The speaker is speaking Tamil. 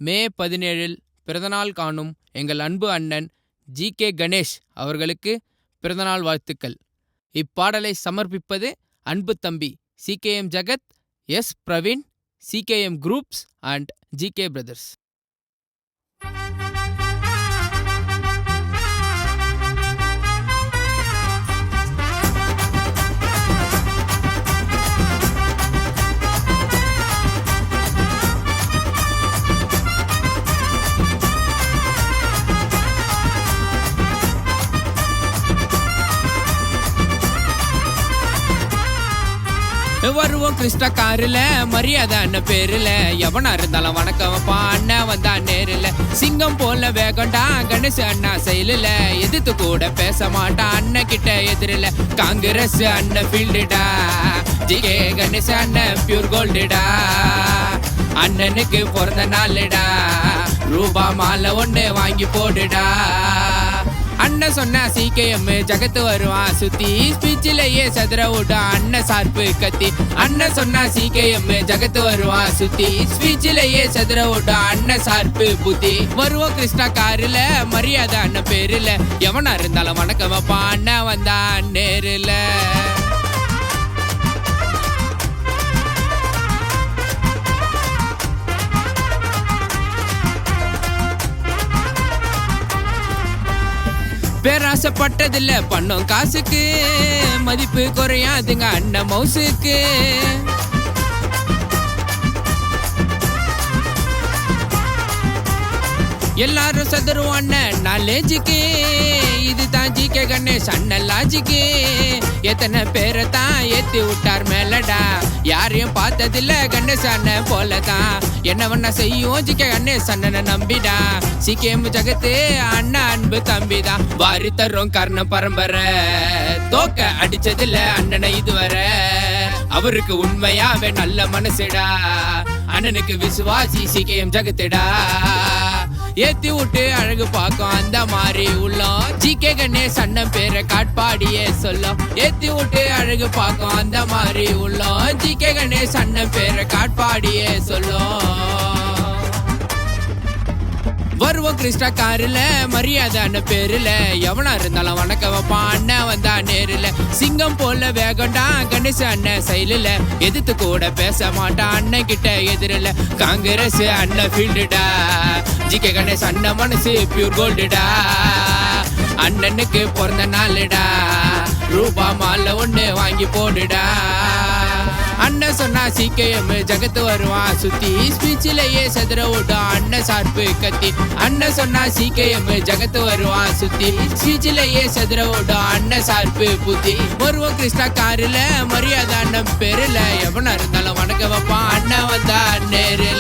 மே 17 பிறந்தநாள் காணும் எங்கள் அன்பு அண்ணன் ஜி.கே. கணேஷ் அவர்களுக்கு பிறந்தநாள் வாழ்த்துக்கள். இப்பாடலை சமர்ப்பிப்பது அன்பு தம்பி CKM. Jagat, S. Praveen, CKM. Groups and GK. Brothers. வருவோம் கிறிஸ்ட காருல, மரியாதை அண்ணன் பேருல, எவனா இருந்தாலும் வணக்கம் வைப்பா அண்ணன் வந்தா நேருல. சிங்கம் போல வேகண்டா கணேஷ் அண்ணா செயலுல, எதிர்த்து கூட பேச மாட்டான் அண்ணன் கிட்ட எதிரில. காங்கிரஸ் அண்ணன் ஃபீல்டுடா, ஜி.கே. கணேஷ் அண்ணன் பியூர் கோல்டுடா. அண்ணனுக்கு பிறந்த நாளுடா, ரூபா மாலை ஒண்ணு வாங்கி போடுடா. அண்ணன் சொன்னா சி.கே.எம். ஜகத்து வருவான் சுத்தி, ஸ்பீச்சிலேயே சதுர விட்டா அண்ணன் சார்பு கத்தி. அண்ணன் சொன்னா சி.கே.எம். ஜகத்து வருவான் சுத்தி, ஸ்பீச்சிலேயே சதுர விட்டா அண்ணன் சார்பு புத்தி. வருவோம் கிறிஸ்டா காருல, மரியாதை அண்ணன் பேருல, எவனா இருந்தாலும் வணக்கம் வைப்பா அண்ணன் வந்தா நேருல. பேராசப்பட்டதில்ல பண்ணோம் காசுக்கு, மதிப்பு குறையாதுங்க அண்ணன் மவுசுக்கு. எல்லாரும் சதுருவோம் அண்ணன் நாலேஜுக்கு, இதுதான் ஜி.கே. கணேஷ் அண்ணன் லாஜிக்கு. எத்தனை பேரை தான் ஏத்தி விட்டார் மேலடா, யாரையும் பார்த்ததில்ல கணேஷ் அண்ணன் போலதான். என்ன வேணா செய்யும் ஜி.கே. கணேஷ் அண்ணனை நம்பிடா. சி.கே.எம். ஜகத்து அண்ணா அன்பு தம்பிதான். வாரி தரும் கர்ண பரம்பரை, தோக்க அடிச்சதில்ல அண்ணனை இதுவரை. அவருக்கு உண்மையாவே நல்ல மனசுடா, அண்ணனுக்கு விசுவாசி சி.கே.எம். ஜகத்துடா. ஏத்தி விட்டு அழகு பார்க்கும் அந்த மாதிரி உள்ளோம், ஜி.கே. கணேஷ் அண்ணன் பேரை காட்பாடியே சொல்லும். ஏத்தி விட்டு அழகு பார்க்கும் அந்த மாதிரி உள்ளோம், ஜி.கே. கணேஷ் அண்ணன் பேரை காட்பாடியே சொல்லும். வருவோம் கிறிஸ்டா காருல, மரியாதை அண்ணன் பேருல, எவனா இருந்தாலும் வணக்கம் வைப்பான் அண்ணன் வந்தா நேருல. சிங்கம் போல வேகண்டா கணேஷ் அண்ணன் செயலுல, எதிர்த்து கூட பேச மாட்டான் அண்ணன் கிட்ட எதிரில. காங்கிரஸ் அண்ணன் ஃபீல்டுடா, ஜி.கே. கணேஷ் அண்ணன் மனசு பியூர் கோல்டுடா. அண்ணனுக்கு பிறந்த நாளுடா, ரூபா மாலை ஒண்ணு வாங்கி போடுடா. அண்ணன் சொன்னா சி.கே.எம். ஜகத்து வருவான் சுத்தி, ஸ்பீச்சிலேயே சதுர விட்டா அண்ணன் சார்பு கத்தி. அண்ணன் சொன்னா சி.கே.எம். ஜகத்து வருவான் சுத்தி, ஸ்பீச்சிலேயே சதுர விட்டா அண்ணன் சார்பு புத்தி. வருவோம் கிறிஸ்டா காருல, மரியாதை அண்ணன் பேருல, எவனா இருந்தாலும் வணக்கம் வைப்பான் அண்ணன் வந்தா நேருல.